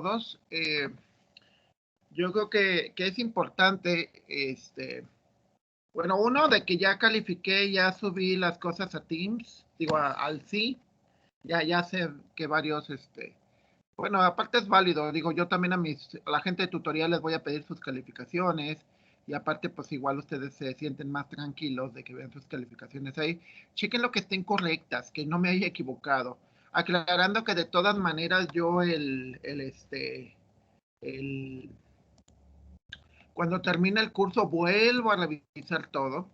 todos. Yo creo que es importante, bueno, uno, de que ya califiqué, ya subí las cosas a Teams, digo, al sí, ya sé que varios, bueno, aparte es válido, digo, yo también a la gente de tutorial les voy a pedir sus calificaciones, y aparte, pues igual ustedes se sienten más tranquilos de que vean sus calificaciones ahí. Chequen lo que estén correctas, que no me haya equivocado. Aclarando que de todas maneras yo el cuando termina el curso vuelvo a revisar todo,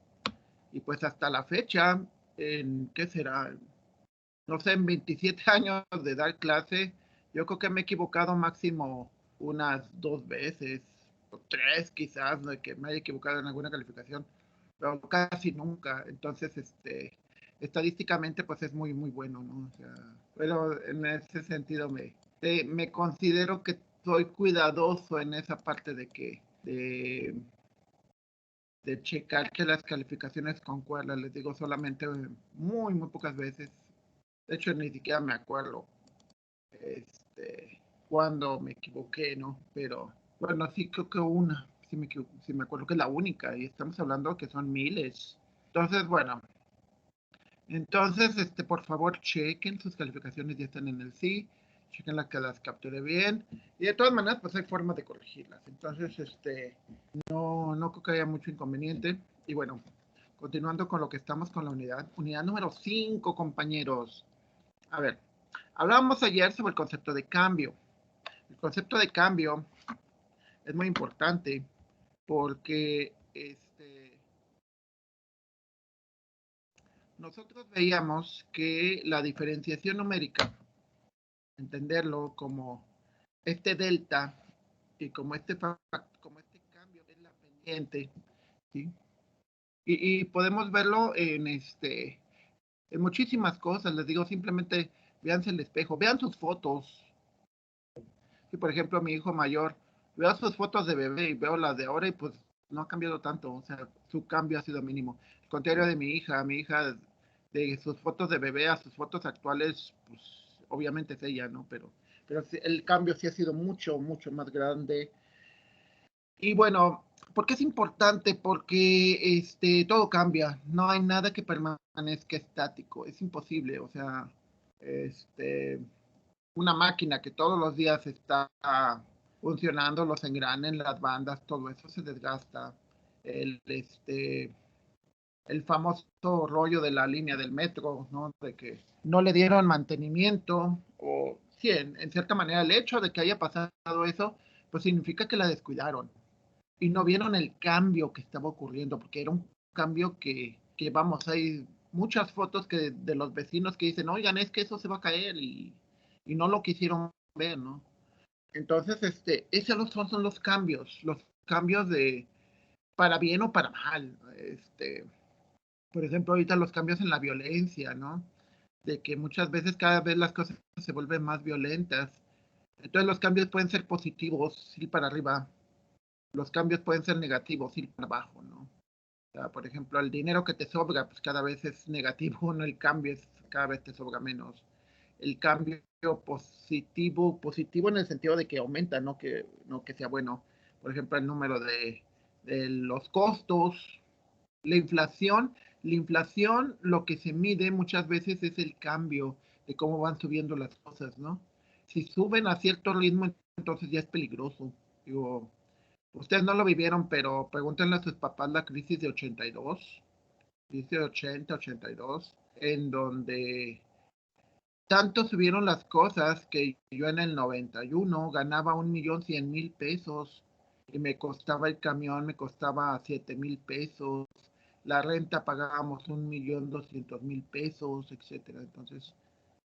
y pues hasta la fecha, ¿qué será? No sé, en 27 años de dar clase, yo creo que me he equivocado máximo unas 2 veces, o 3 quizás, de que me haya equivocado en alguna calificación, pero casi nunca. Entonces, estadísticamente, pues es muy, muy bueno, ¿no? O sea, pero en ese sentido me considero que soy cuidadoso en esa parte de checar que las calificaciones concuerdan. Les digo, solamente muy, muy pocas veces. De hecho, ni siquiera me acuerdo cuando me equivoqué, ¿no? Pero bueno, sí creo que una, sí me acuerdo que es la única, y estamos hablando que son miles. Entonces, bueno, por favor, chequen sus calificaciones, ya están en el sí, chequen que las capture bien, y de todas maneras, pues hay formas de corregirlas. Entonces, no creo que haya mucho inconveniente. Y bueno, continuando con lo que estamos con la unidad número 5, compañeros. A ver, hablábamos ayer sobre el concepto de cambio. El concepto de cambio es muy importante porque nosotros veíamos que la diferenciación numérica, entenderlo como este delta y como como este cambio es la pendiente, ¿sí? Y podemos verlo en muchísimas cosas. Les digo, simplemente véanse el espejo, vean sus fotos. Si por ejemplo mi hijo mayor, veo sus fotos de bebé y veo las de ahora, y pues no ha cambiado tanto, o sea, su cambio ha sido mínimo. Al contrario de mi hija de sus fotos de bebé a sus fotos actuales, pues obviamente es ella, ¿no? Pero sí, el cambio sí ha sido mucho, mucho más grande. Y bueno, ¿por qué es importante? Porque todo cambia, no hay nada que permanezca estático, es imposible. O sea, una máquina que todos los días está funcionando, los engranes, las bandas, todo eso se desgasta. El, este, el famoso rollo de la línea del metro, ¿no? De que no le dieron mantenimiento, o sí, en cierta manera el hecho de que haya pasado eso, pues significa que la descuidaron y no vieron el cambio que estaba ocurriendo, porque era un cambio que vamos, hay muchas fotos de los vecinos que dicen, oigan, es que eso se va a caer, y no lo quisieron ver, ¿no? Entonces, esos son los cambios de para bien o para mal. Por ejemplo, ahorita los cambios en la violencia, ¿no? De que muchas veces cada vez las cosas se vuelven más violentas. Entonces los cambios pueden ser positivos, ir para arriba. Los cambios pueden ser negativos, ir para abajo, ¿no? O sea, por ejemplo, el dinero que te sobra, pues cada vez es negativo, ¿no? El cambio es cada vez te sobra menos. El cambio positivo en el sentido de que aumenta, no que sea bueno. Por ejemplo, el número de los costos, la inflación. La inflación, lo que se mide muchas veces es el cambio de cómo van subiendo las cosas, ¿no? Si suben a cierto ritmo, entonces ya es peligroso. Digo, ustedes no lo vivieron, pero pregúntenle a sus papás la crisis de 82, crisis de 80, 82, en donde tanto subieron las cosas que yo en el 91 ganaba 1,100,000 pesos, y me costaba el camión, me costaba 7,000 pesos, la renta pagábamos 1,200,000 pesos, etcétera. Entonces,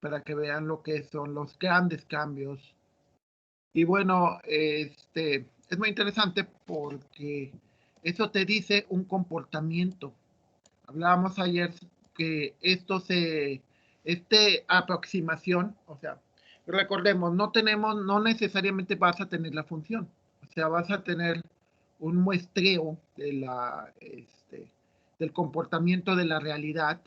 para que vean lo que son los grandes cambios. Y bueno, es muy interesante porque eso te dice un comportamiento. Hablábamos ayer que aproximación, o sea, recordemos, no necesariamente vas a tener la función, o sea, vas a tener un muestreo del comportamiento de la realidad,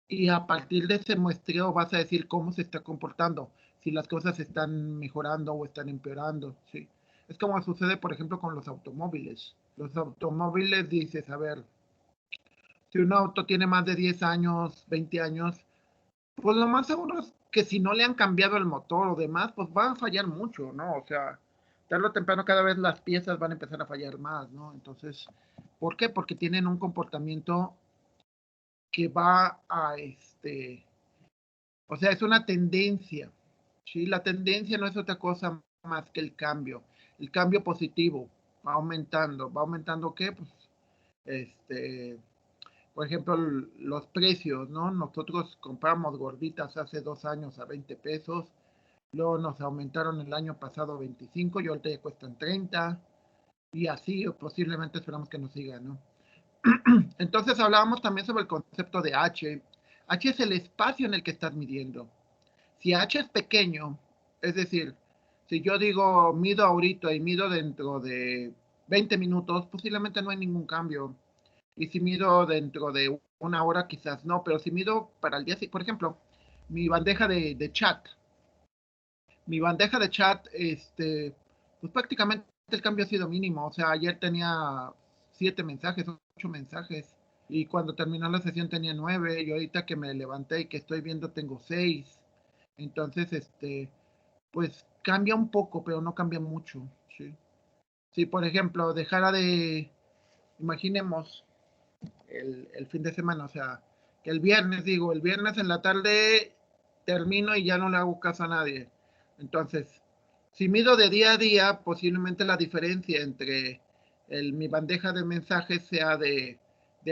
y a partir de ese muestreo vas a decir cómo se está comportando. si las cosas están mejorando o están empeorando, ¿sí? Es como sucede, por ejemplo, con los automóviles. Los automóviles dices, a ver, si un auto tiene más de 10 años, 20 años, pues lo más seguro es que si no le han cambiado el motor o demás, pues va a fallar mucho, ¿no? O sea, tarde o temprano cada vez las piezas van a empezar a fallar más, ¿no? Entonces, ¿por qué? Porque tienen un comportamiento que va a, o sea, es una tendencia, ¿sí? La tendencia no es otra cosa más que el cambio positivo, va aumentando ¿qué? Pues, este, por ejemplo, los precios, ¿no? Nosotros compramos gorditas hace 2 años a 20 pesos, luego nos aumentaron el año pasado a 25 y ahorita ya cuestan 30, y así posiblemente esperamos que nos sigan, ¿no? Entonces hablábamos también sobre el concepto de H. H es el espacio en el que estás midiendo. Si H es pequeño, es decir, si yo digo mido ahorita y mido dentro de 20 minutos, posiblemente no hay ningún cambio. Y si mido dentro de una hora, quizás no, pero si mido para el día, por ejemplo, mi bandeja de chat, mi bandeja de chat, pues prácticamente el cambio ha sido mínimo. O sea, ayer tenía 7 mensajes, 8 mensajes, y cuando terminó la sesión tenía 9, y ahorita que me levanté y que estoy viendo tengo 6. Entonces, pues cambia un poco, pero no cambia mucho, ¿sí? Si, por ejemplo, dejara de, imaginemos el fin de semana, o sea, que el viernes en la tarde termino y ya no le hago caso a nadie. Entonces, si mido de día a día, posiblemente la diferencia entre mi bandeja de mensajes sea de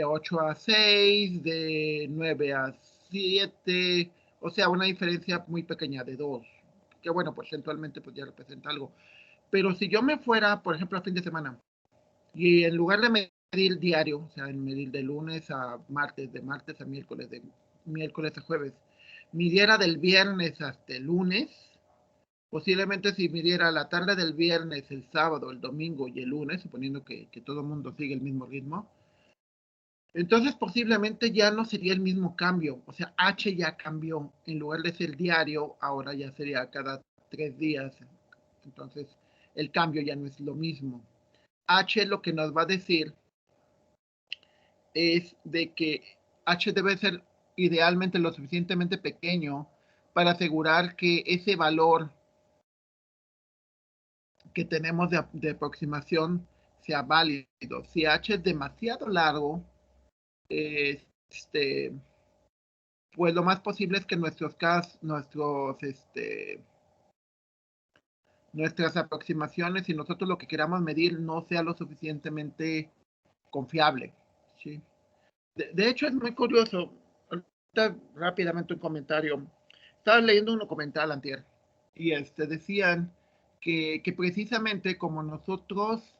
8 a 6, de 9 a 7, o sea, una diferencia muy pequeña de 2, que bueno, porcentualmente pues ya representa algo. Pero si yo me fuera, por ejemplo, a fin de semana, y en lugar de medir diario, o sea, en medir de lunes a martes, de martes a miércoles, de miércoles a jueves, midiera del viernes hasta el lunes, posiblemente si midiera la tarde del viernes, el sábado, el domingo y el lunes, suponiendo que todo el mundo sigue el mismo ritmo, entonces posiblemente ya no sería el mismo cambio. O sea, H ya cambió. En lugar de ser diario, ahora ya sería cada 3 días. Entonces, el cambio ya no es lo mismo. H lo que nos va a decir es de que H debe ser idealmente lo suficientemente pequeño para asegurar que ese valor que tenemos de aproximación sea válido. Si H es demasiado largo, este, pues lo más posible es que nuestras aproximaciones y nosotros lo que queramos medir no sea lo suficientemente confiable, ¿sí? De hecho, es muy curioso. Ahorita, rápidamente un comentario. Estaba leyendo un documental antier y decían que precisamente como nosotros,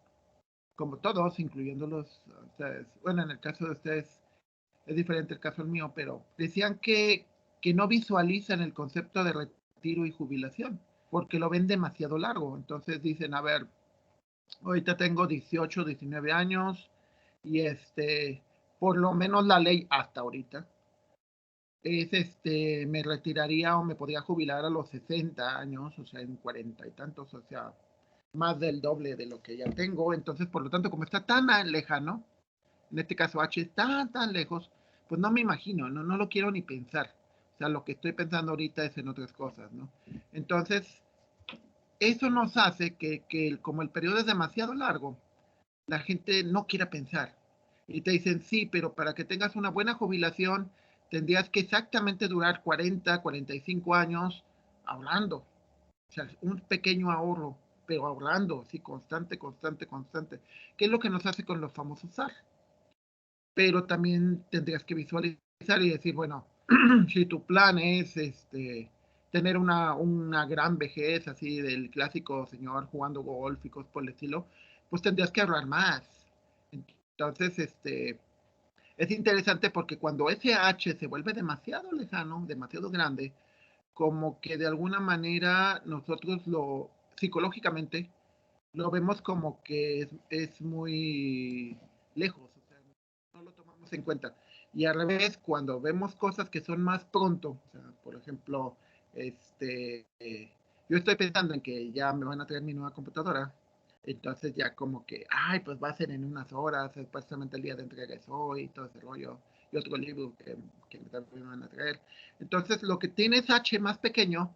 como todos, incluyendo ustedes, bueno, en el caso de ustedes es diferente el caso el mío, pero decían que no visualizan el concepto de retiro y jubilación porque lo ven demasiado largo. Entonces dicen, a ver, ahorita tengo 18, 19 años y por lo menos la ley hasta ahorita es me retiraría o me podría jubilar a los 60 años, o sea, en 40 y tantos, o sea, más del doble de lo que ya tengo. Entonces, por lo tanto, como está tan lejano, en este caso H está tan lejos, pues no me imagino, no lo quiero ni pensar. O sea, lo que estoy pensando ahorita es en otras cosas, ¿no? Entonces, eso nos hace que como el periodo es demasiado largo, la gente no quiera pensar. Y te dicen, sí, pero para que tengas una buena jubilación, tendrías que exactamente durar 40, 45 años ahorrando. O sea, un pequeño ahorro, pero ahorrando, sí, constante, constante, constante. ¿Qué es lo que nos hace con los famosos SAR? Pero también tendrías que visualizar y decir, bueno, si tu plan es tener una gran vejez, así del clásico señor jugando golf y cosas por el estilo, pues tendrías que ahorrar más. Entonces, es interesante porque cuando ese H se vuelve demasiado lejano, demasiado grande, como que de alguna manera nosotros psicológicamente, lo vemos como que es muy lejos, o sea, no lo tomamos en cuenta. Y al revés, cuando vemos cosas que son más pronto, o sea, por ejemplo, Yo estoy pensando en que ya me van a traer mi nueva computadora, entonces ya como que, ay, pues va a ser en unas horas, supuestamente el día de entrega es hoy, todo ese rollo, y otro libro que también me van a traer. Entonces lo que tienes H más pequeño,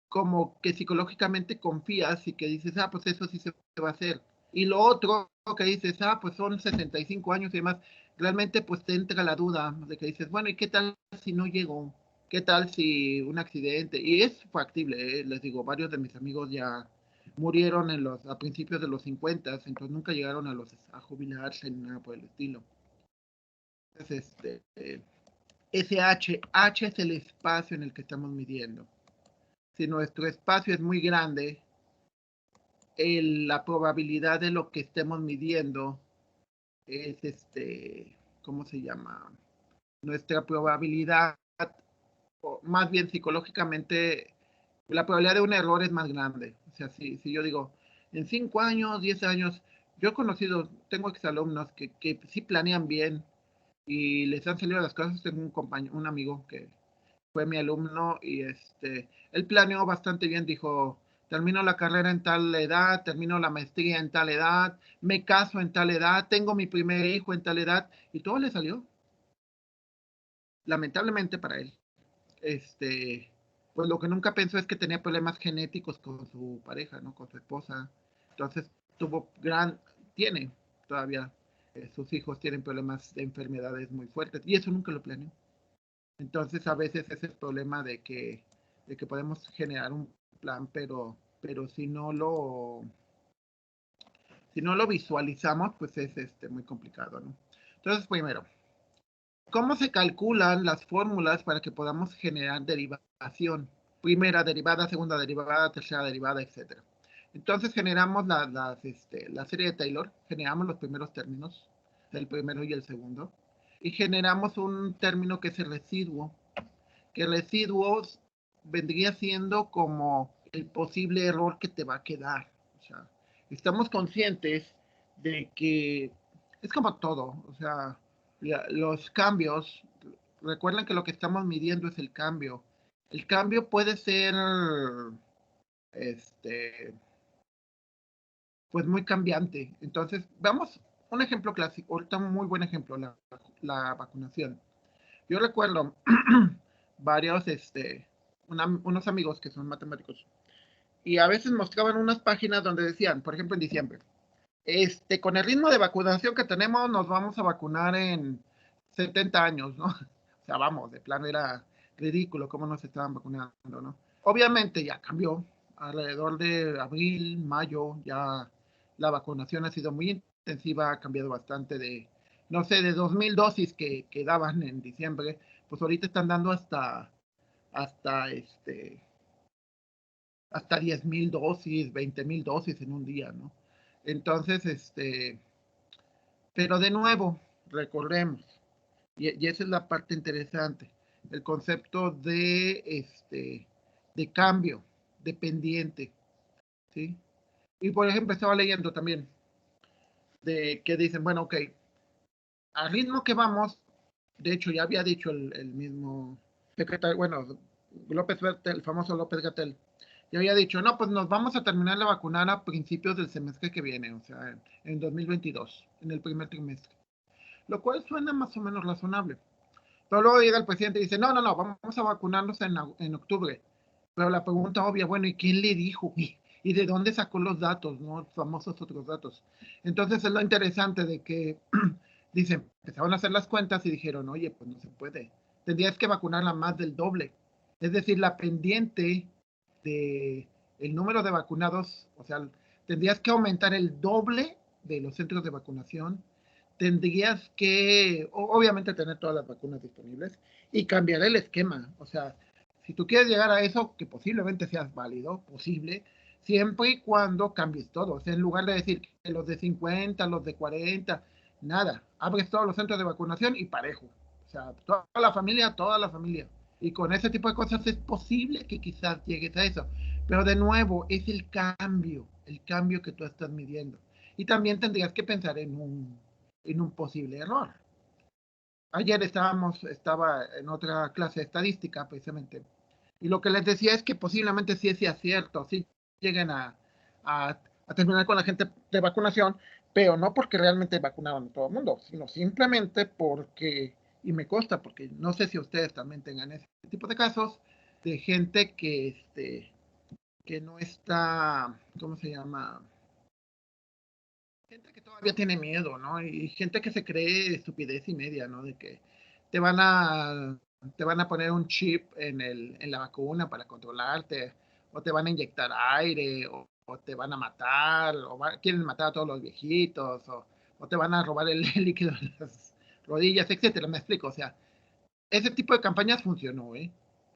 como que psicológicamente confías y que dices, ah, pues eso sí se va a hacer. Y lo otro que dices, ah, pues son 65 años y demás, realmente pues te entra la duda de que dices, bueno, ¿y qué tal si no llego? ¿Qué tal si un accidente? Y es factible, les digo, varios de mis amigos ya murieron a principios de los 50, entonces nunca llegaron a jubilarse ni nada por el estilo. Entonces, ese H es el espacio en el que estamos midiendo. Si nuestro espacio es muy grande, la probabilidad de lo que estemos midiendo es ¿cómo se llama? Nuestra probabilidad, o más bien psicológicamente, la probabilidad de un error es más grande. O sea, si yo digo, en 5 años, 10 años, yo he conocido, tengo exalumnos que sí planean bien y les han salido las cosas. Tengo un amigo que fue mi alumno y él planeó bastante bien, dijo, termino la carrera en tal edad, termino la maestría en tal edad, me caso en tal edad, tengo mi primer hijo en tal edad, y todo le salió, lamentablemente para él. Pues lo que nunca pensó es que tenía problemas genéticos con su pareja, ¿no? Con su esposa. Entonces tiene todavía, sus hijos tienen problemas de enfermedades muy fuertes, y eso nunca lo planeó. Entonces a veces es el problema de que podemos generar un plan, pero si no lo visualizamos, pues es muy complicado, ¿no? Entonces, primero, ¿cómo se calculan las fórmulas para que podamos generar derivación? Primera derivada, segunda derivada, tercera derivada, etcétera. Entonces generamos la serie de Taylor, generamos los primeros términos, el primero y el segundo, y generamos un término que es el residuo, que residuos vendría siendo como el posible error que te va a quedar. O sea, estamos conscientes de que es como todo, o sea, los cambios, recuerden que lo que estamos midiendo es el cambio. El cambio puede ser, este, pues muy cambiante. Entonces, vamos, un ejemplo clásico, ahorita un muy buen ejemplo, la vacunación. Yo recuerdo varios, unos amigos que son matemáticos, y a veces mostraban unas páginas donde decían, por ejemplo, en diciembre, con el ritmo de vacunación que tenemos, nos vamos a vacunar en 70 años, ¿no? O sea, vamos, de plano era ridículo cómo nos estaban vacunando, ¿no? Obviamente ya cambió, alrededor de abril, mayo, ya la vacunación ha sido muy intensiva, ha cambiado bastante no sé, de 2,000 dosis que daban en diciembre, pues ahorita están dando hasta, hasta 10,000 dosis, 20,000 dosis en un día, ¿no? Entonces, pero de nuevo, recordemos, y esa es la parte interesante, el concepto de cambio, dependiente, ¿sí? Y por ejemplo, estaba leyendo también de que dicen, bueno, ok, al ritmo que vamos, de hecho ya había dicho el mismo secretario, bueno, López Gatell, el famoso López Gatell, ya había dicho, no, pues nos vamos a terminar de vacunar a principios del semestre que viene, o sea, en 2022, en el primer trimestre, lo cual suena más o menos razonable. Pero luego llega el presidente y dice, no, no, no, vamos a vacunarnos en octubre. Pero la pregunta obvia, bueno, ¿y quién le dijo? ¿Y de dónde sacó los datos, no? Los famosos otros datos. Entonces es lo interesante de que, dicen, empezaron a hacer las cuentas y dijeron, oye, pues no se puede. Tendrías que vacunarla más del doble. Es decir, la pendiente de el número de vacunados, o sea, tendrías que aumentar el doble de los centros de vacunación, tendrías que, obviamente, tener todas las vacunas disponibles y cambiar el esquema. O sea, si tú quieres llegar a eso, que posiblemente seas válido, posible, siempre y cuando cambies todo. O sea, en lugar de decir que los de 50, los de 40, nada, abres todos los centros de vacunación y parejo. O sea, toda la familia, toda la familia. Y con ese tipo de cosas es posible que quizás llegues a eso. Pero de nuevo, es el cambio que tú estás midiendo. Y también tendrías que pensar en un posible error. Ayer estaba en otra clase de estadística, precisamente, Y lo que les decía es que posiblemente sí sea cierto, sí lleguen a terminar con la gente de vacunación, pero no porque realmente vacunaron a todo el mundo, sino simplemente porque, y me consta, porque no sé si ustedes también tengan ese tipo de casos, de gente que no está, ¿cómo se llama? Gente que todavía tiene miedo, ¿no? Y gente que se cree estupidez y media, ¿no? De que te van a, te van a poner un chip en la vacuna para controlarte, o te van a inyectar aire, o te van a matar, quieren matar a todos los viejitos, o te van a robar el líquido de las rodillas, etcétera. Me explico, o sea, ese tipo de campañas funcionó, ¿eh?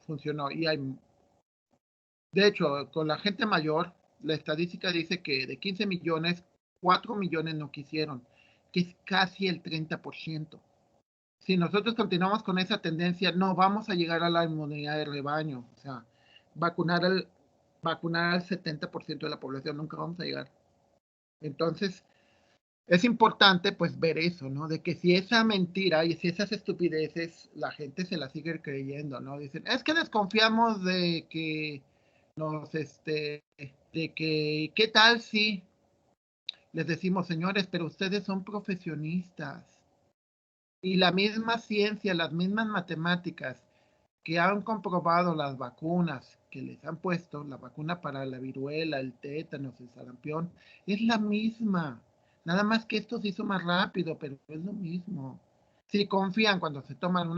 Funcionó. De hecho, con la gente mayor, la estadística dice que de 15 millones, 4 millones no quisieron, que es casi el 30%. Si nosotros continuamos con esa tendencia, no vamos a llegar a la inmunidad de rebaño. O sea, vacunar al, vacunar al 70% de la población, nunca vamos a llegar. Entonces, es importante pues ver eso, ¿no? De que si esa mentira y si esas estupideces la gente se las sigue creyendo, ¿no? Dicen, es que desconfiamos de que nos, de que, ¿qué tal si les decimos, señores, pero ustedes son profesionistas y la misma ciencia, las mismas matemáticas que han comprobado las vacunas que les han puesto, la vacuna para la viruela, el tétanos, el sarampión, es la misma. Nada más que esto se hizo más rápido, pero es lo mismo. Si confían cuando se toman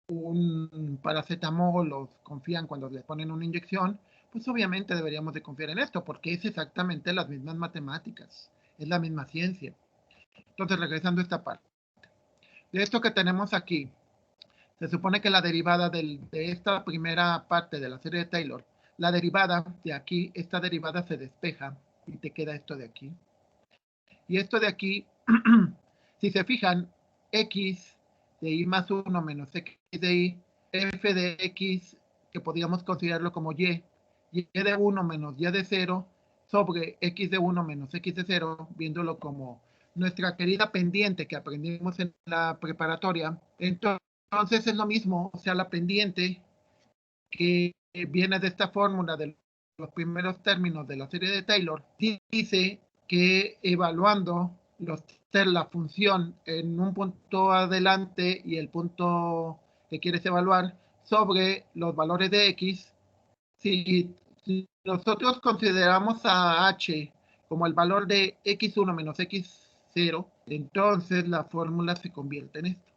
un paracetamol o confían cuando les ponen una inyección, pues obviamente deberíamos de confiar en esto, porque es exactamente las mismas matemáticas, es la misma ciencia. Entonces, regresando a esta parte. De esto que tenemos aquí, se supone que la derivada de esta primera parte de la serie de Taylor, la derivada de aquí, esta derivada se despeja y te queda esto de aquí. Y esto de aquí, si se fijan, x de y más 1 menos x de y, f de x, que podríamos considerarlo como y de 1 menos y de 0, sobre x de 1 menos x de 0, viéndolo como nuestra querida pendiente que aprendimos en la preparatoria. Entonces es lo mismo, o sea, la pendiente que viene de esta fórmula de los primeros términos de la serie de Taylor, dice que evaluando la función en un punto adelante y el punto que quieres evaluar sobre los valores de x, si nosotros consideramos a h como el valor de x1 menos x0, entonces la fórmula se convierte en esto.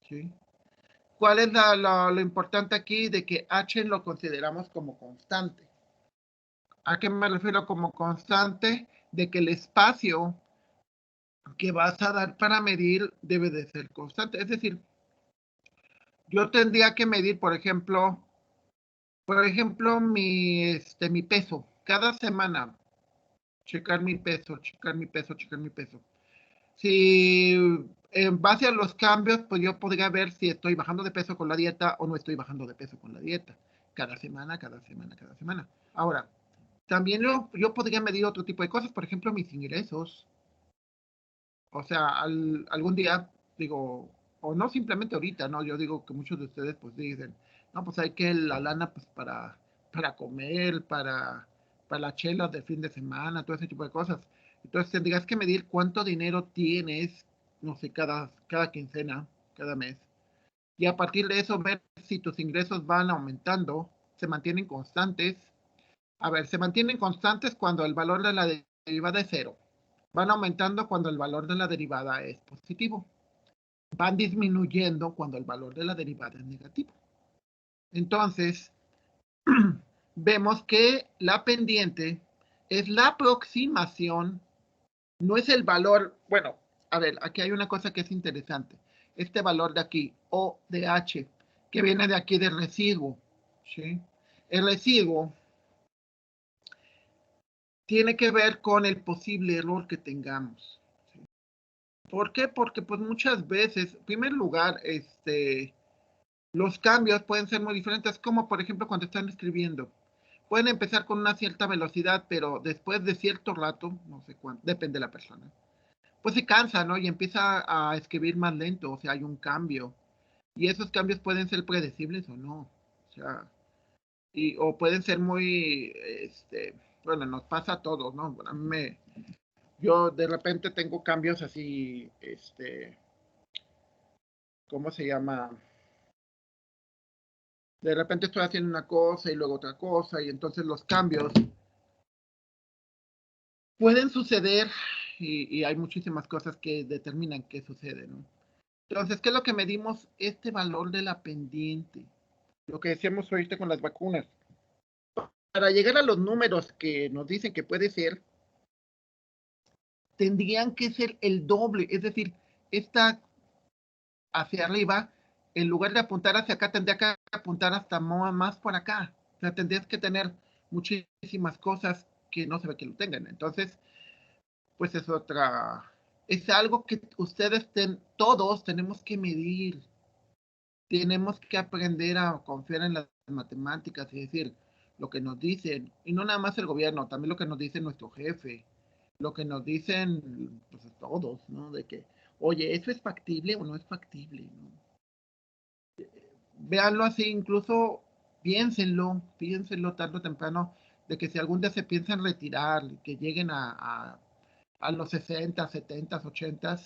¿Sí? ¿Cuál es lo importante aquí de que h lo consideramos como constante? ¿A qué me refiero como constante? De que el espacio que vas a dar para medir debe de ser constante. Es decir, yo tendría que medir, por ejemplo, mi peso. Cada semana, checar mi peso, checar mi peso, checar mi peso. Si en base a los cambios, pues yo podría ver si estoy bajando de peso con la dieta o no estoy bajando de peso con la dieta. Cada semana, cada semana, cada semana. Ahora, también yo podría medir otro tipo de cosas, por ejemplo, mis ingresos. O sea, algún día, digo, o no simplemente ahorita, ¿no? Yo digo que muchos de ustedes pues dicen, no, pues hay que la lana pues para comer, para las chelas de fin de semana, todo ese tipo de cosas. Entonces tendrías que medir cuánto dinero tienes, no sé, cada quincena, cada mes. Y a partir de eso ver si tus ingresos van aumentando, se mantienen constantes. A ver, se mantienen constantes cuando el valor de la derivada es cero. Van aumentando cuando el valor de la derivada es positivo. Van disminuyendo cuando el valor de la derivada es negativo. Entonces, vemos que la pendiente es la aproximación, no es el valor. Bueno, a ver, aquí hay una cosa que es interesante. Este valor de aquí, O de H, que viene de aquí del residuo. ¿Sí? El residuo tiene que ver con el posible error que tengamos. ¿Sí? ¿Por qué? Porque pues muchas veces, en primer lugar, los cambios pueden ser muy diferentes, como por ejemplo cuando están escribiendo. Pueden empezar con una cierta velocidad, pero después de cierto rato, no sé cuánto, depende de la persona, pues se cansa, ¿no? Y empieza a escribir más lento, o sea, hay un cambio. Y esos cambios pueden ser predecibles o no. O sea, o pueden ser muy, bueno, nos pasa a todos, ¿no? A mí yo de repente tengo cambios así, ¿cómo se llama? De repente estoy haciendo una cosa y luego otra cosa, y entonces los cambios pueden suceder y hay muchísimas cosas que determinan qué sucede, ¿no? Entonces, ¿qué es lo que medimos? Este valor de la pendiente, lo que decíamos ahorita con las vacunas. Para llegar a los números que nos dicen que puede ser, tendrían que ser el doble, es decir, esta hacia arriba, en lugar de apuntar hacia acá, tendría que apuntar hasta más por acá. O sea, tendrías que tener muchísimas cosas que no se ve que lo tengan. Entonces, pues es algo que ustedes todos tenemos que medir. Tenemos que aprender a confiar en las matemáticas y decir lo que nos dicen, y no nada más el gobierno, también lo que nos dice nuestro jefe, lo que nos dicen pues todos, ¿no? De que, oye, ¿eso es factible o no es factible? ¿No? Véanlo así, incluso piénsenlo tarde o temprano, de que si algún día se piensan retirar, que lleguen a los 60, 70, 80,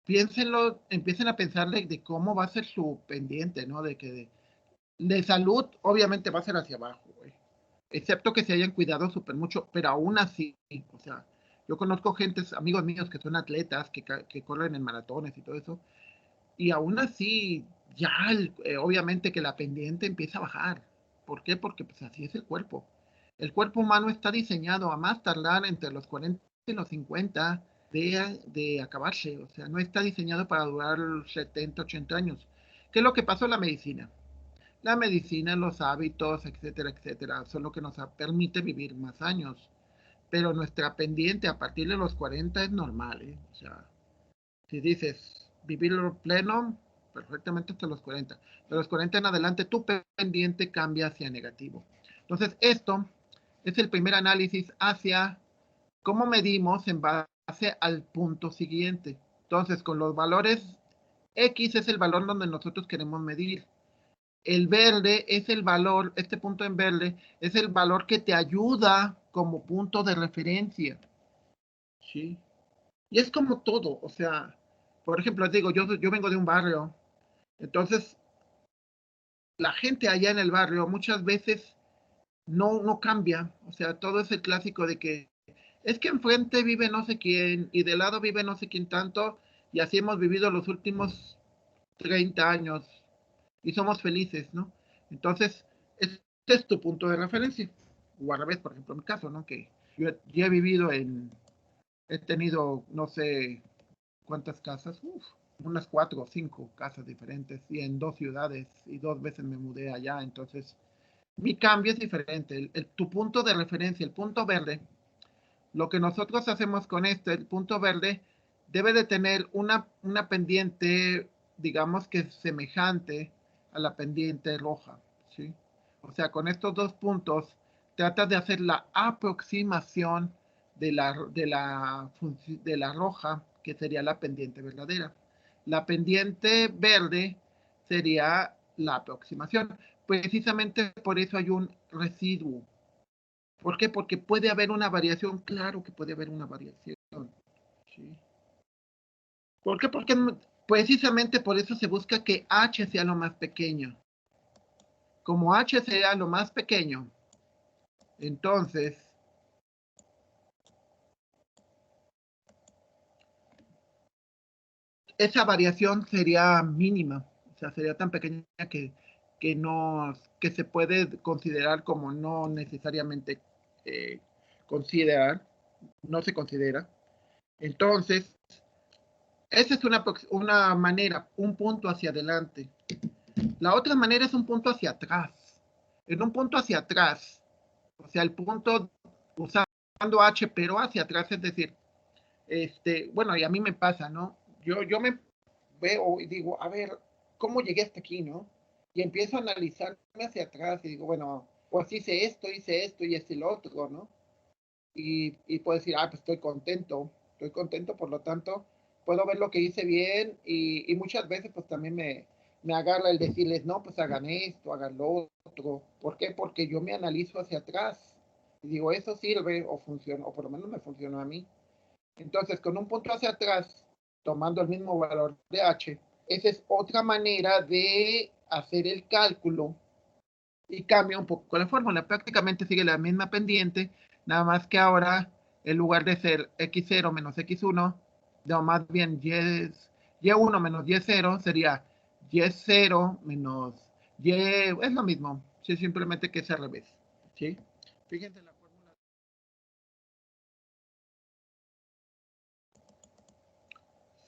piénsenlo, empiecen a pensar de cómo va a ser su pendiente, ¿no? De salud, obviamente va a ser hacia abajo, güey. Excepto que se hayan cuidado súper mucho, pero aún así, o sea, yo conozco gentes, amigos míos que son atletas, que corren en maratones y todo eso, y aún así, ya obviamente que la pendiente empieza a bajar. ¿Por qué? Porque pues así es el cuerpo. El cuerpo humano está diseñado a más tardar entre los 40 y los 50 de acabarse. O sea, no está diseñado para durar 70, 80 años. ¿Qué es lo que pasó en la medicina? La medicina, los hábitos, etcétera, etcétera, son lo que nos permite vivir más años. Pero nuestra pendiente a partir de los 40 es normal, ¿eh? O sea, si dices vivirlo pleno, perfectamente hasta los 40. De los 40 en adelante, tu pendiente cambia hacia negativo. Entonces, esto es el primer análisis hacia cómo medimos en base al punto siguiente. Entonces, con los valores X es el valor donde nosotros queremos medir. El verde es el valor, este punto en verde es el valor que te ayuda como punto de referencia. ¿Sí? Y es como todo, o sea, por ejemplo, digo, yo vengo de un barrio, entonces la gente allá en el barrio muchas veces no cambia, o sea, todo es el clásico de que es que enfrente vive no sé quién y de lado vive no sé quién tanto y así hemos vivido los últimos 30 años y somos felices, ¿no? Entonces, este es tu punto de referencia. O al revés, por ejemplo, en mi caso, ¿no? Que yo he vivido he tenido, no sé, ¿cuántas casas? Uf, unas 4 o 5 casas diferentes y en 2 ciudades y 2 veces me mudé allá. Entonces, mi cambio es diferente. Tu punto de referencia, el punto verde, lo que nosotros hacemos con el punto verde, debe de tener una pendiente, digamos que semejante a la pendiente roja, ¿sí? O sea, con estos dos puntos, trata de hacer la aproximación de la roja, que sería la pendiente verdadera. La pendiente verde sería la aproximación. Precisamente por eso hay un residuo. ¿Por qué? Porque puede haber una variación, claro que puede haber una variación. ¿Sí? ¿Por qué? Porque precisamente por eso se busca que H sea lo más pequeño. Como H sea lo más pequeño, entonces esa variación sería mínima, o sea, sería tan pequeña que se puede considerar como no necesariamente eh, considerar, no se considera. Entonces, esa es una manera, un punto hacia adelante. La otra manera es un punto hacia atrás. En un punto hacia atrás, o sea, el punto usando H, pero hacia atrás, es decir, bueno, y a mí me pasa, ¿no? Yo me veo y digo, a ver, ¿cómo llegué hasta aquí, no? Y empiezo a analizarme hacia atrás y digo, bueno, pues hice esto y lo otro, ¿no? Y puedo decir, pues estoy contento, por lo tanto, puedo ver lo que hice bien y muchas veces pues también me agarra el decirles, no, pues hagan esto, hagan lo otro. ¿Por qué? Porque yo me analizo hacia atrás y digo, eso sirve o funciona, o por lo menos me funcionó a mí. Entonces, con un punto hacia atrás, tomando el mismo valor de h, esa es otra manera de hacer el cálculo y cambia un poco la fórmula. Prácticamente sigue la misma pendiente, nada más que ahora, en lugar de ser x0 menos x1, no, más bien y1 menos y0 sería y0 menos y, es lo mismo, sí, simplemente que es al revés, ¿sí? Fíjense la fórmula.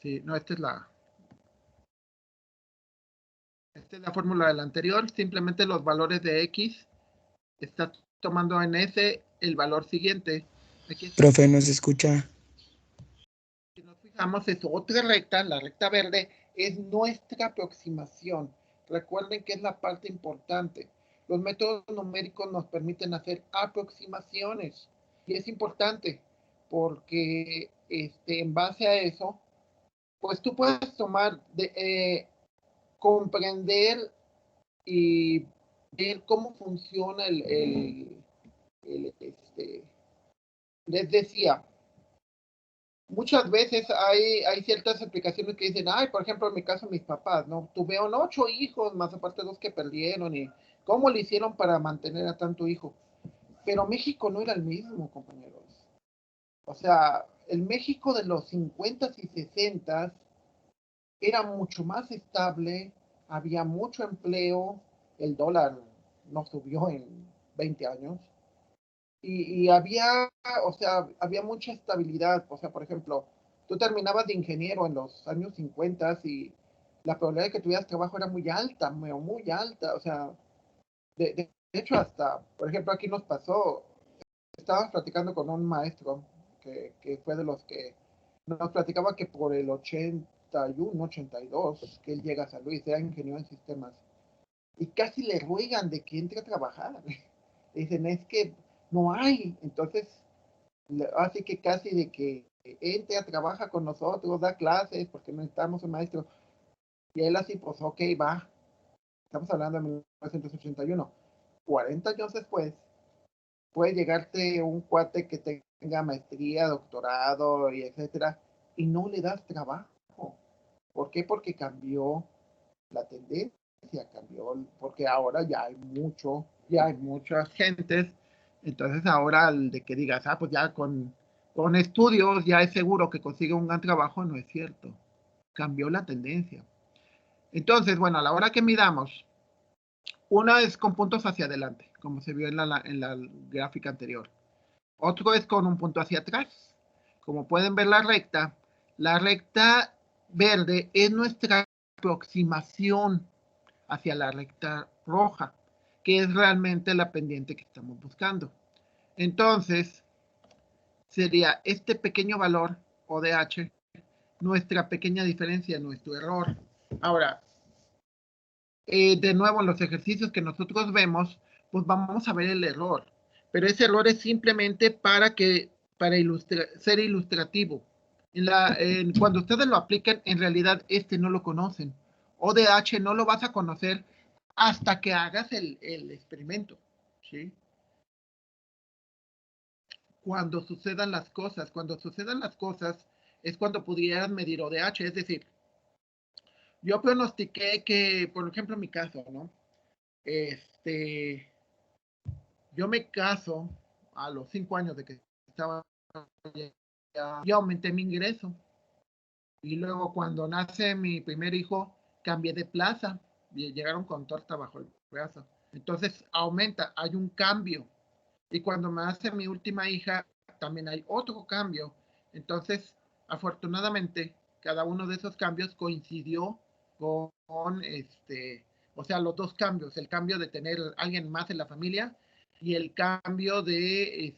Sí, no, esta es la fórmula de la anterior, simplemente los valores de x, está tomando en S el valor siguiente. Aquí está. Profe, ¿nos escucha? Si nos fijamos, es otra recta, la recta verde, es nuestra aproximación. Recuerden que es la parte importante. Los métodos numéricos nos permiten hacer aproximaciones. Y es importante porque en base a eso, pues tú puedes tomar, comprender y ver cómo funciona les decía, muchas veces hay ciertas explicaciones que dicen, ay, por ejemplo, en mi caso, mis papás, ¿no? Tuvieron 8 hijos, más aparte 2 que perdieron, y cómo le hicieron para mantener a tanto hijo. Pero México no era el mismo, compañeros. O sea, el México de los 50 y 60 era mucho más estable, había mucho empleo, el dólar no subió en 20 años, y había, o sea, había mucha estabilidad. O sea, por ejemplo, tú terminabas de ingeniero en los años 50 y la probabilidad de que tuvieras trabajo era muy alta, muy alta. O sea, de hecho, hasta, por ejemplo, aquí nos pasó, estábamos platicando con un maestro que fue de los que nos platicaba que por el 81, 82, que él llega a San Luis, era ingeniero en sistemas, y casi le ruegan de que entre a trabajar. Dicen, es que no hay. Entonces, así que casi de que entra, trabaja con nosotros, da clases, porque necesitamos un maestro. Y él así, pues, ok, va. Estamos hablando de 1981. 40 años después, puede llegarte un cuate que tenga maestría, doctorado y etcétera, y no le das trabajo. ¿Por qué? Porque cambió la tendencia, cambió, porque ahora ya hay muchas gentes. Entonces ahora el de que digas, pues ya con estudios ya es seguro que consigue un gran trabajo, no es cierto. Cambió la tendencia. Entonces, bueno, a la hora que midamos, una es con puntos hacia adelante, como se vio en la gráfica anterior. Otro es con un punto hacia atrás. Como pueden ver la recta verde es nuestra aproximación hacia la recta roja, que es realmente la pendiente que estamos buscando. Entonces, sería este pequeño valor, O de H, nuestra pequeña diferencia, nuestro error. Ahora, de nuevo, en los ejercicios que nosotros vemos, pues vamos a ver el error. Pero ese error es simplemente para ser ilustrativo. Cuando ustedes lo apliquen, en realidad no lo conocen. ODH no lo vas a conocer hasta que hagas el experimento, ¿sí? Cuando sucedan las cosas es cuando pudieras medir ODH. Es decir, yo pronostiqué que, por ejemplo, en mi caso, ¿no? Yo me caso a los 5 años de que estaba ya aumenté mi ingreso. Y luego cuando nace mi primer hijo, cambié de plaza. Y llegaron con torta bajo el brazo. Entonces aumenta, hay un cambio. Y cuando me nace mi última hija, también hay otro cambio. Entonces, afortunadamente, cada uno de esos cambios coincidió o sea, los dos cambios, el cambio de tener alguien más en la familia y el cambio de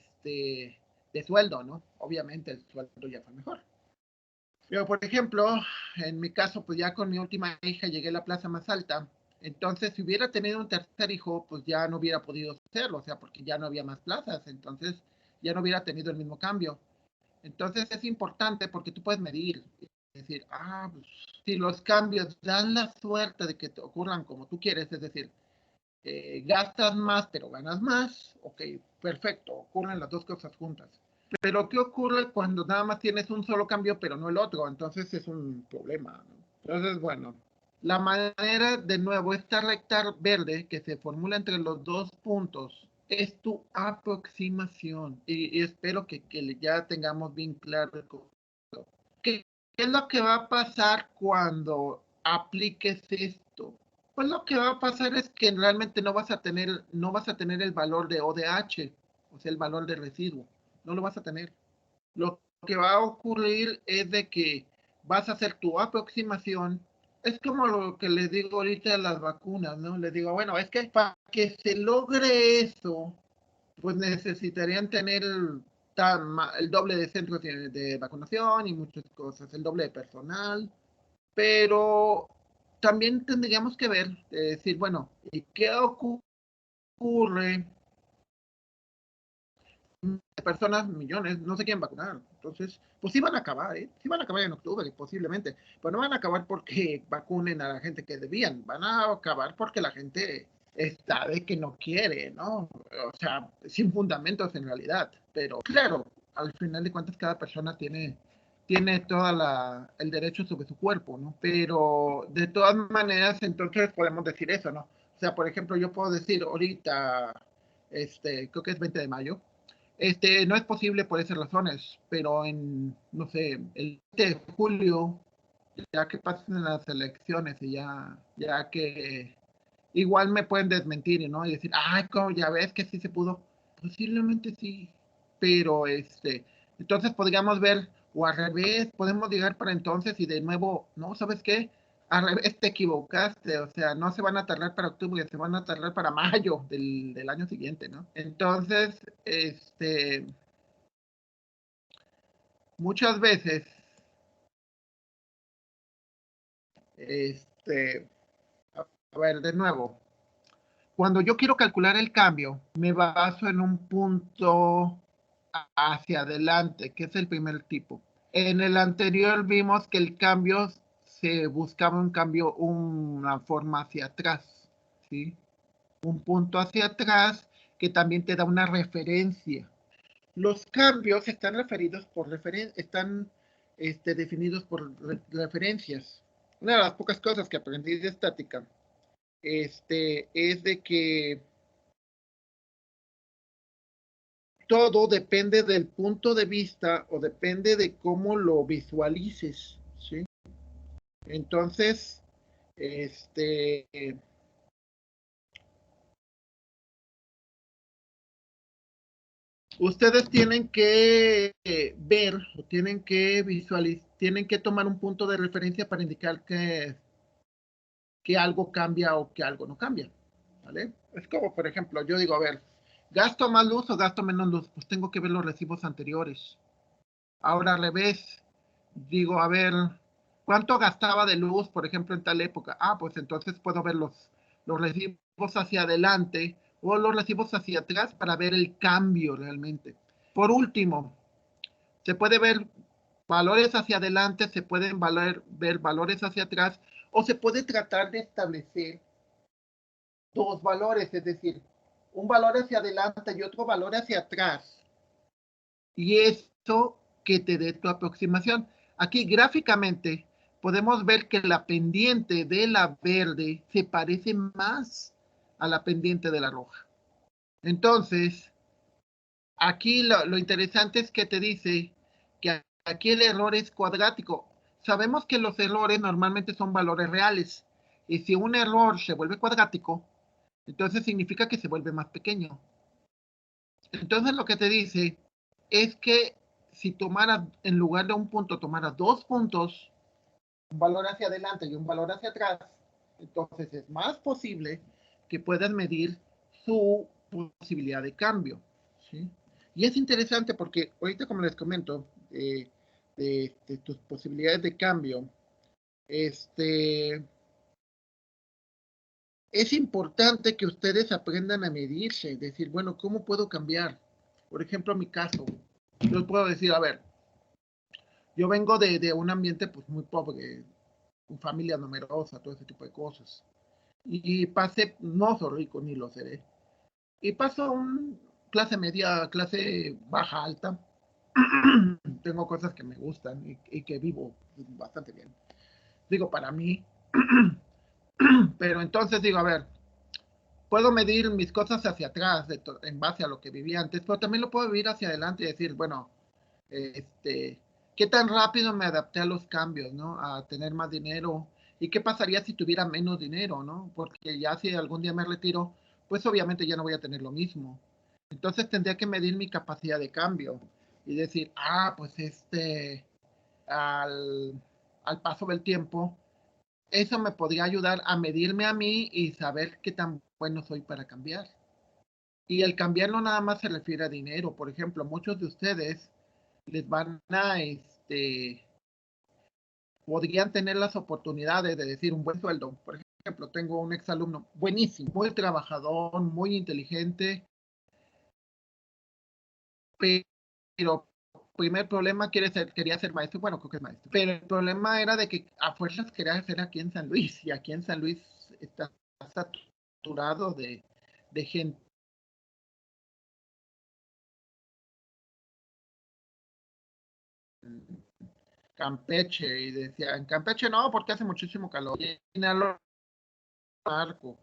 sueldo, ¿no? Obviamente el sueldo ya fue mejor. Pero, por ejemplo, en mi caso, pues ya con mi última hija llegué a la plaza más alta. Entonces, si hubiera tenido un tercer hijo, pues ya no hubiera podido hacerlo, o sea, porque ya no había más plazas, entonces ya no hubiera tenido el mismo cambio. Entonces es importante porque tú puedes medir, es decir, pues si los cambios dan la suerte de que te ocurran como tú quieres, es decir, gastas más pero ganas más, ok, perfecto, ocurren las dos cosas juntas. Pero ¿qué ocurre cuando nada más tienes un solo cambio pero no el otro? Entonces es un problema, ¿no? Entonces, bueno, la manera, de nuevo, esta recta verde que se formula entre los dos puntos es tu aproximación. Y espero que ya tengamos bien claro esto. ¿Qué es lo que va a pasar cuando apliques esto? Pues lo que va a pasar es que realmente no vas a tener el valor de ODH, o sea, el valor de residuo. No lo vas a tener. Lo que va a ocurrir es de que vas a hacer tu aproximación. Es como lo que les digo ahorita a las vacunas, ¿no? Les digo, bueno, es que para que se logre eso, pues necesitarían tener el doble de centros de vacunación y muchas cosas, el doble de personal, pero también tendríamos que ver, decir, bueno, ¿y qué ocurre? Personas, millones, no se quieren vacunar. Entonces, pues sí van a acabar, ¿eh? Sí van a acabar en octubre, posiblemente. Pero no van a acabar porque vacunen a la gente que debían. Van a acabar porque la gente está de que no quiere, ¿no? O sea, sin fundamentos en realidad. Pero claro, al final de cuentas cada persona tiene toda el derecho sobre su cuerpo, ¿no? Pero de todas maneras, entonces podemos decir eso, ¿no? O sea, por ejemplo, yo puedo decir ahorita, creo que es 20 de mayo, no es posible por esas razones, pero no sé, el 7 de julio, ya que pasen las elecciones y ya que igual me pueden desmentir, ¿no? Y decir, ay, como ya ves que sí se pudo. Posiblemente sí, pero entonces podríamos ver, o al revés, podemos llegar para entonces y de nuevo, no, ¿sabes qué? Al revés te equivocaste, o sea, no se van a tardar para octubre, se van a tardar para mayo del año siguiente, ¿no? Entonces, muchas veces, este, a ver, de nuevo, cuando yo quiero calcular el cambio, me baso en un punto hacia adelante, que es el primer tipo. En el anterior vimos que el cambio se buscaba una forma hacia atrás, ¿sí? Un punto hacia atrás que también te da una referencia. Los cambios están definidos por referencias. Una de las pocas cosas que aprendí de estática es de que todo depende del punto de vista o depende de cómo lo visualices, ¿sí? Entonces, este, ustedes tienen que ver o tienen que visualizar, tienen que tomar un punto de referencia para indicar que algo cambia o que algo no cambia, ¿vale? Es como, por ejemplo, yo digo, a ver, ¿gasto más luz o gasto menos luz? Pues tengo que ver los recibos anteriores. Ahora al revés, digo, a ver, ¿cuánto gastaba de luz, por ejemplo, en tal época? Ah, pues entonces puedo ver los recibos hacia adelante o los recibos hacia atrás para ver el cambio realmente. Por último, se puede ver valores hacia adelante, se pueden ver valores hacia atrás, o se puede tratar de establecer dos valores, es decir, un valor hacia adelante y otro valor hacia atrás. Y esto que te dé tu aproximación. Aquí gráficamente podemos ver que la pendiente de la verde se parece más a la pendiente de la roja. Entonces, aquí lo interesante es que te dice que aquí el error es cuadrático. Sabemos que los errores normalmente son valores reales. Y si un error se vuelve cuadrático, entonces significa que se vuelve más pequeño. Entonces lo que te dice es que si tomaras, en lugar de un punto, tomaras dos puntos, un valor hacia adelante y un valor hacia atrás, entonces es más posible que puedas medir su posibilidad de cambio, ¿sí? Y es interesante porque ahorita, como les comento, de tus posibilidades de cambio, es importante que ustedes aprendan a medirse, decir, bueno, ¿cómo puedo cambiar? Por ejemplo, en mi caso, yo puedo decir, a ver, yo vengo de un ambiente pues muy pobre, familia numerosa, todo ese tipo de cosas. Y pasé, no soy rico ni lo seré, y paso un clase media, clase baja, alta. Tengo cosas que me gustan y que vivo bastante bien. Digo, para mí. Pero entonces digo, a ver, puedo medir mis cosas hacia atrás en base a lo que vivía antes, pero también lo puedo vivir hacia adelante y decir, bueno, qué tan rápido me adapté a los cambios, ¿no? A tener más dinero. ¿Y qué pasaría si tuviera menos dinero, ¿no? Porque ya si algún día me retiro, pues obviamente ya no voy a tener lo mismo. Entonces tendría que medir mi capacidad de cambio y decir, pues al, al paso del tiempo, eso me podría ayudar a medirme a mí y saber qué tan bueno soy para cambiar. Y el cambiar no nada más se refiere a dinero. Por ejemplo, muchos de ustedes les van a, podrían tener las oportunidades de decir un buen sueldo. Por ejemplo, tengo un exalumno buenísimo, muy trabajador, muy inteligente, pero primer problema quería ser maestro, bueno, creo que es maestro, pero el problema era de que a fuerzas quería ser aquí en San Luis, y aquí en San Luis está saturado de gente. Campeche, y decía, en Campeche no, porque hace muchísimo calor, y en el barco.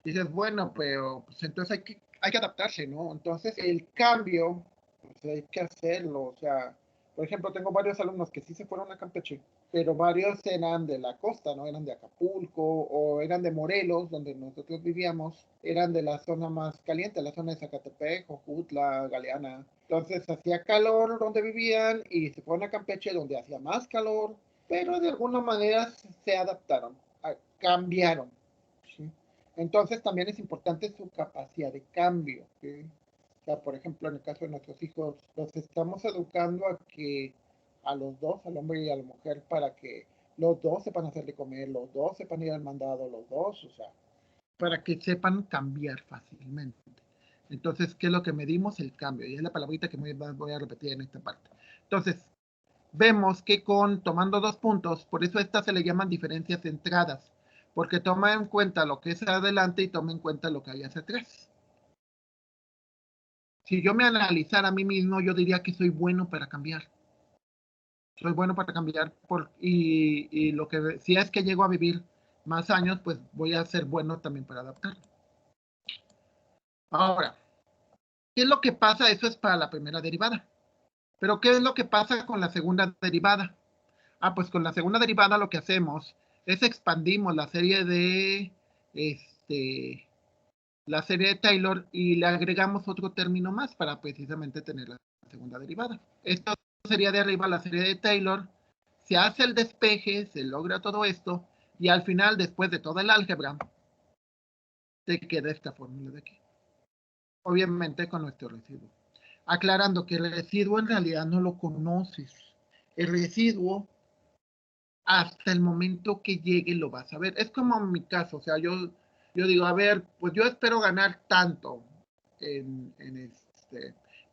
Dices, bueno, pero pues entonces hay que adaptarse, ¿no? Entonces el cambio, pues hay que hacerlo. O sea, por ejemplo, tengo varios alumnos que sí se fueron a Campeche, pero varios eran de la costa, ¿no? Eran de Acapulco o eran de Morelos, donde nosotros vivíamos, eran de la zona más caliente, la zona de Zacatepec, Jojutla, Galeana. Entonces hacía calor donde vivían y se fueron a Campeche donde hacía más calor, pero de alguna manera se adaptaron, cambiaron. ¿Sí? Entonces también es importante su capacidad de cambio. ¿Sí? O sea, por ejemplo, en el caso de nuestros hijos, los estamos educando a que a los dos, al hombre y a la mujer, para que los dos sepan hacer de comer, los dos sepan ir al mandado, los dos, o sea, para que sepan cambiar fácilmente. Entonces, ¿qué es lo que medimos? El cambio. Y es la palabrita que voy a repetir en esta parte. Entonces, vemos que tomando 2 puntos, por eso estas se le llaman diferencias centradas, porque toma en cuenta lo que es adelante y toma en cuenta lo que hay hacia atrás. Si yo me analizara a mí mismo, yo diría que soy bueno para cambiar. Soy bueno para cambiar y lo que si es que llego a vivir más años, pues voy a ser bueno también para adaptar. Ahora, ¿qué es lo que pasa? Eso es para la primera derivada. Pero ¿qué es lo que pasa con la segunda derivada? Pues con la segunda derivada lo que hacemos es expandimos la serie de Taylor y le agregamos otro término más para precisamente tener la segunda derivada. Esto sería de arriba la serie de Taylor, se hace el despeje, se logra todo esto y al final, después de todo el álgebra, te queda esta fórmula de aquí. Obviamente con nuestro residuo. Aclarando que el residuo en realidad no lo conoces. El residuo hasta el momento que llegue lo vas a ver. Es como en mi caso, o sea, yo digo, a ver, pues yo espero ganar tanto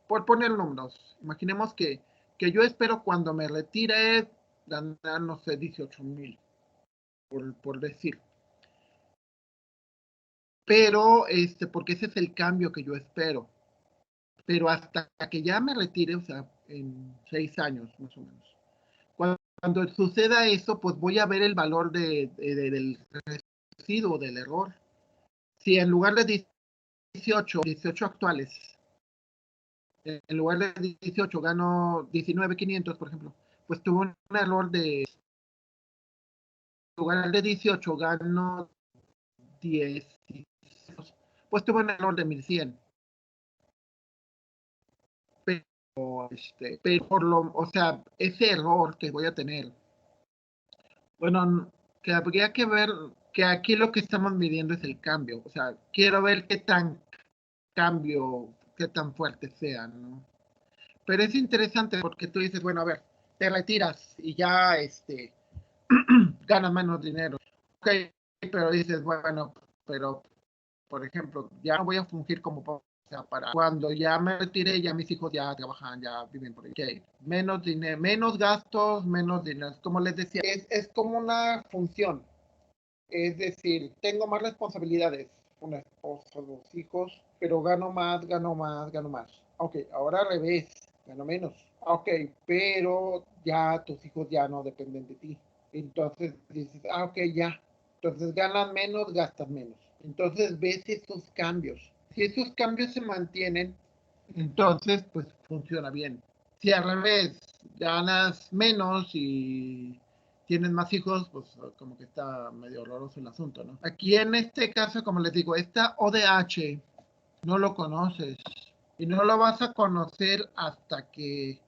por poner números. Imaginemos que yo espero cuando me retire ganar, no sé, 18,000, por decir. Pero, porque ese es el cambio que yo espero. Pero hasta que ya me retire, o sea, en 6 años más o menos. Cuando suceda eso, pues voy a ver el valor del residuo, del error. Si en lugar de 18 actuales, en lugar de 18 gano 19,500, por ejemplo, pues tuve un error en lugar de 18 gano 10, pues tuve un error de 1,100. Pero o sea, ese error que voy a tener, bueno, que habría que ver que aquí lo que estamos midiendo es el cambio. O sea, quiero ver qué tan cambio, qué tan fuerte sea, ¿no? Pero es interesante porque tú dices, bueno, a ver, te retiras y ya ganas menos dinero. Ok, pero dices, bueno, pero por ejemplo, ya no voy a fungir como O sea, para cuando ya me retiré, ya mis hijos ya trabajan, ya viven por ahí. Okay. Menos dinero, menos gastos, menos dinero. Como les decía, es como una función. Es decir, tengo más responsabilidades, una esposa, dos hijos, pero gano más, gano más, gano más. Ok, ahora al revés, gano menos. Ok, pero ya tus hijos ya no dependen de ti. Entonces dices, ok, ya. Entonces ganas menos, gastas menos. Entonces ves esos cambios. Si esos cambios se mantienen, entonces pues funciona bien. Si al revés ganas menos y tienes más hijos, pues como que está medio horroroso el asunto, ¿no? Aquí en este caso, como les digo, esta ODH no lo conoces y no lo vas a conocer hasta que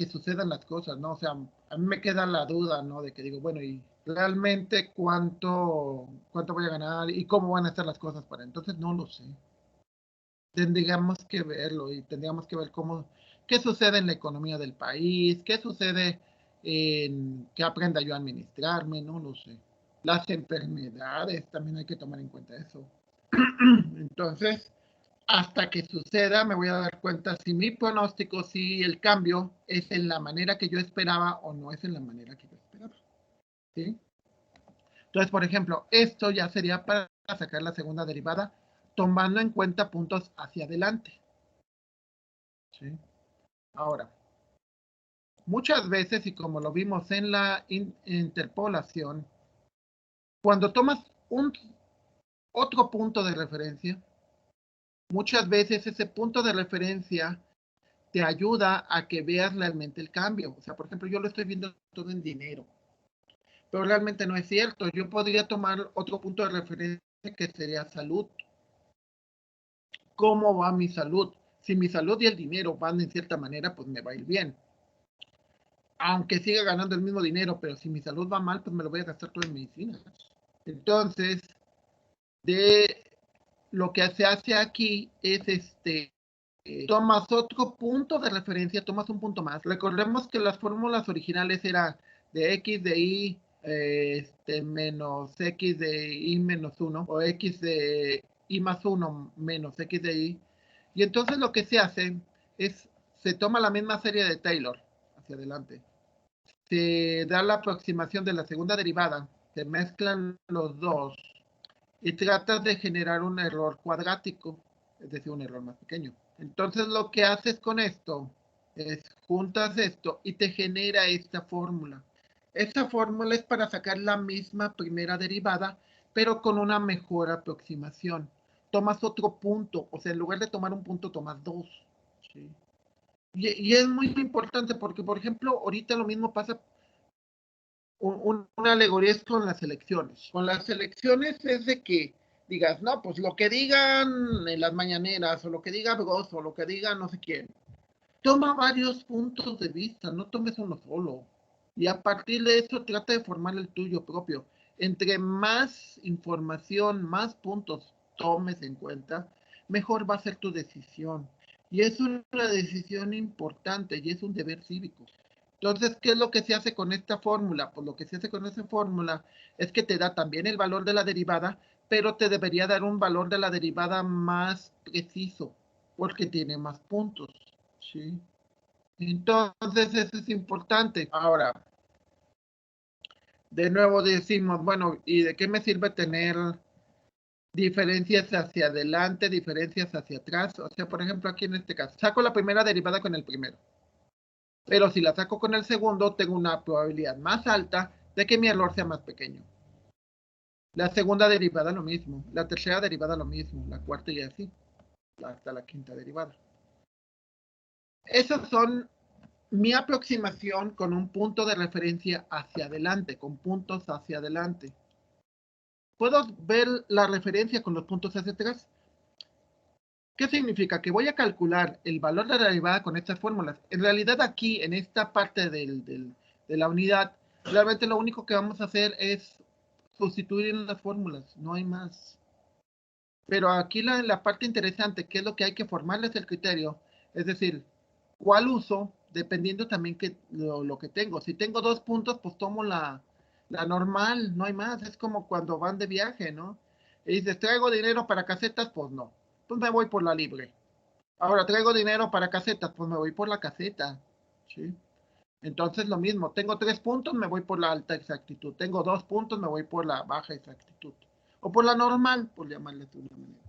sucedan las cosas, ¿no? O sea, a mí me queda la duda, ¿no? De que digo, bueno, y realmente cuánto voy a ganar y cómo van a estar las cosas para entonces no lo sé. Tendríamos que verlo y tendríamos que ver qué sucede en la economía del país, qué sucede en que aprenda yo a administrarme, no lo sé. Las enfermedades, también hay que tomar en cuenta eso. Entonces, hasta que suceda, me voy a dar cuenta si mi pronóstico, si el cambio es en la manera que yo esperaba o no es en la manera que yo esperaba. ¿Sí? Entonces, por ejemplo, esto ya sería para sacar la segunda derivada, tomando en cuenta puntos hacia adelante. ¿Sí? Ahora, muchas veces, y como lo vimos en la interpolación, cuando tomas otro punto de referencia, muchas veces ese punto de referencia te ayuda a que veas realmente el cambio. O sea, por ejemplo, yo lo estoy viendo todo en dinero, pero realmente no es cierto. Yo podría tomar otro punto de referencia que sería salud. ¿Cómo va mi salud? Si mi salud y el dinero van en cierta manera, pues me va a ir bien. Aunque siga ganando el mismo dinero, pero si mi salud va mal, pues me lo voy a gastar todo en medicinas. Entonces, de lo que se hace aquí es tomas otro punto de referencia, tomas un punto más. Recordemos que las fórmulas originales eran de x de y menos x de y menos 1 o x de y más 1 menos x de y. Y entonces lo que se hace es, se toma la misma serie de Taylor hacia adelante. Se da la aproximación de la segunda derivada, se mezclan los dos y tratas de generar un error cuadrático, es decir, un error más pequeño. Entonces lo que haces con esto es juntas esto y te genera esta fórmula. Esta fórmula es para sacar la misma primera derivada, pero con una mejor aproximación. Tomas otro punto, o sea, en lugar de tomar un punto, tomas dos. ¿Sí? Y es muy importante porque, por ejemplo, ahorita lo mismo pasa una alegoría es con las elecciones. Con las elecciones es de que digas, no, pues lo que digan en las mañaneras, o lo que diga Bros, o lo que diga no sé quién. Toma varios puntos de vista, no tomes uno solo. Y a partir de eso trata de formar el tuyo propio. Entre más información, más puntos tomes en cuenta, mejor va a ser tu decisión. Y es una decisión importante y es un deber cívico. Entonces, ¿qué es lo que se hace con esta fórmula? Pues lo que se hace con esa fórmula es que te da también el valor de la derivada, pero te debería dar un valor de la derivada más preciso, porque tiene más puntos, ¿sí? Entonces, eso es importante. Ahora, de nuevo decimos, bueno, ¿y de qué me sirve tener diferencias hacia adelante, diferencias hacia atrás? O sea, por ejemplo, aquí en este caso, saco la primera derivada con el primero. Pero si la saco con el segundo, tengo una probabilidad más alta de que mi error sea más pequeño. La segunda derivada lo mismo, la tercera derivada lo mismo, la cuarta y así, hasta la quinta derivada. Esas son mi aproximación con un punto de referencia hacia adelante, con puntos hacia adelante. ¿Puedo ver la referencia con los puntos hacia atrás? ¿Qué significa? Que voy a calcular el valor de la derivada con estas fórmulas. En realidad aquí, en esta parte de la unidad, realmente lo único que vamos a hacer es sustituir en las fórmulas, no hay más. Pero aquí la parte interesante, que es lo que hay que formarles el criterio, es decir, ¿cuál uso? Dependiendo también lo que tengo. Si tengo 2 puntos, pues tomo la normal, no hay más. Es como cuando van de viaje, ¿no? Y dices, ¿traigo dinero para casetas? Pues no. Pues me voy por la libre. Ahora, traigo dinero para casetas, pues me voy por la caseta, ¿sí? Entonces, lo mismo, tengo 3 puntos, me voy por la alta exactitud. Tengo 2 puntos, me voy por la baja exactitud. O por la normal, por llamarle de una manera.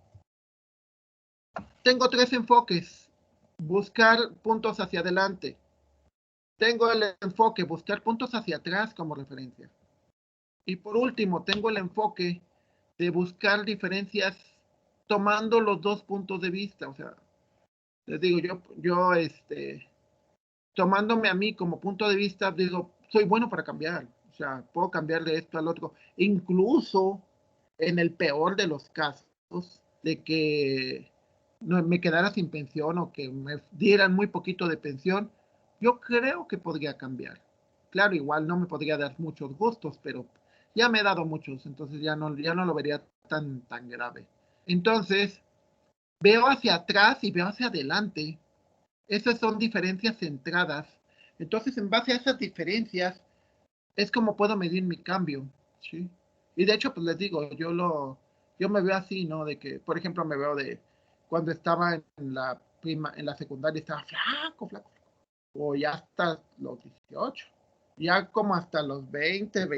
Tengo 3 enfoques. Buscar puntos hacia adelante. Tengo el enfoque, buscar puntos hacia atrás como referencia. Y por último, tengo el enfoque de buscar diferencias tomando los 2 puntos de vista. O sea, les digo, yo tomándome a mí como punto de vista, digo, soy bueno para cambiar. O sea, puedo cambiar de esto al otro. Incluso en el peor de los casos, de que no, me quedara sin pensión o que me dieran muy poquito de pensión, yo creo que podría cambiar. Claro, igual no me podría dar muchos gustos, pero ya me he dado muchos, entonces ya no lo vería tan grave. Entonces, veo hacia atrás y veo hacia adelante. Esas son diferencias centradas. Entonces, en base a esas diferencias, es como puedo medir mi cambio, ¿sí? Y de hecho, pues les digo, yo me veo así, ¿no? De que, por ejemplo, me veo de cuando estaba en la secundaria, estaba flaco, o ya hasta los 18, ya como hasta los 20,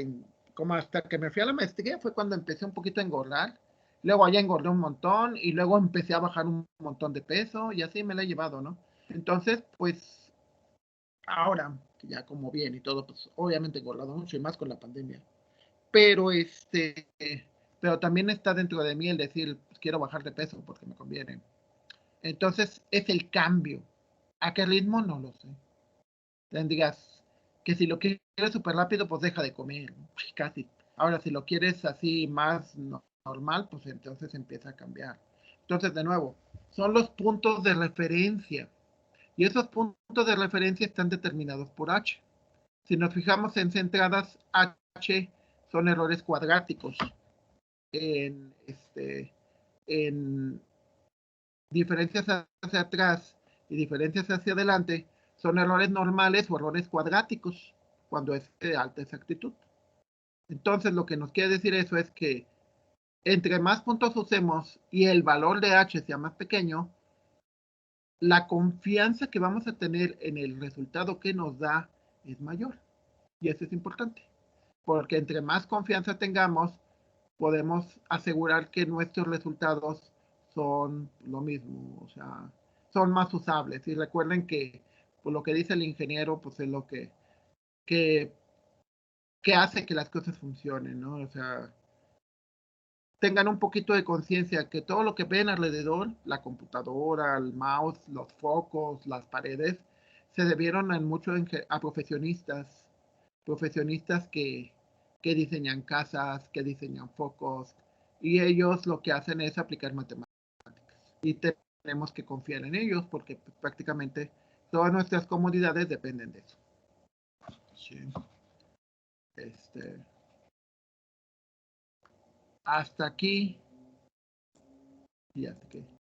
como hasta que me fui a la maestría, fue cuando empecé un poquito a engordar, luego allá engordé un montón, y luego empecé a bajar un montón de peso, y así me la he llevado, ¿no? Entonces, pues, ahora, que ya como bien y todo, pues obviamente he engordado mucho y más con la pandemia. Pero pero también está dentro de mí el decir, pues, quiero bajar de peso porque me conviene. Entonces, es el cambio. ¿A qué ritmo? No lo sé. Tendrías que si lo quieres súper rápido, pues deja de comer, ¿no? Casi. Ahora, si lo quieres así más normal, pues entonces empieza a cambiar. Entonces, de nuevo, son los puntos de referencia. Y esos puntos de referencia están determinados por H. Si nos fijamos en centradas, H son errores cuadráticos. En, en diferencias hacia atrás y diferencias hacia adelante, son errores normales o errores cuadráticos cuando es de alta exactitud. Entonces, lo que nos quiere decir eso es que entre más puntos usemos y el valor de H sea más pequeño, la confianza que vamos a tener en el resultado que nos da es mayor. Y eso es importante, porque entre más confianza tengamos, podemos asegurar que nuestros resultados son lo mismo, o sea, son más usables. Y recuerden que por lo que dice el ingeniero, pues es lo que, que hace que las cosas funcionen, ¿no? O sea, tengan un poquito de conciencia que todo lo que ven alrededor, la computadora, el mouse, los focos, las paredes, se debieron en mucho a profesionistas que diseñan casas, que diseñan focos, y ellos lo que hacen es aplicar matemáticas. Y tenemos que confiar en ellos porque pues, prácticamente todas nuestras comodidades dependen de eso. Sí. Este, hasta aquí. Y hasta aquí.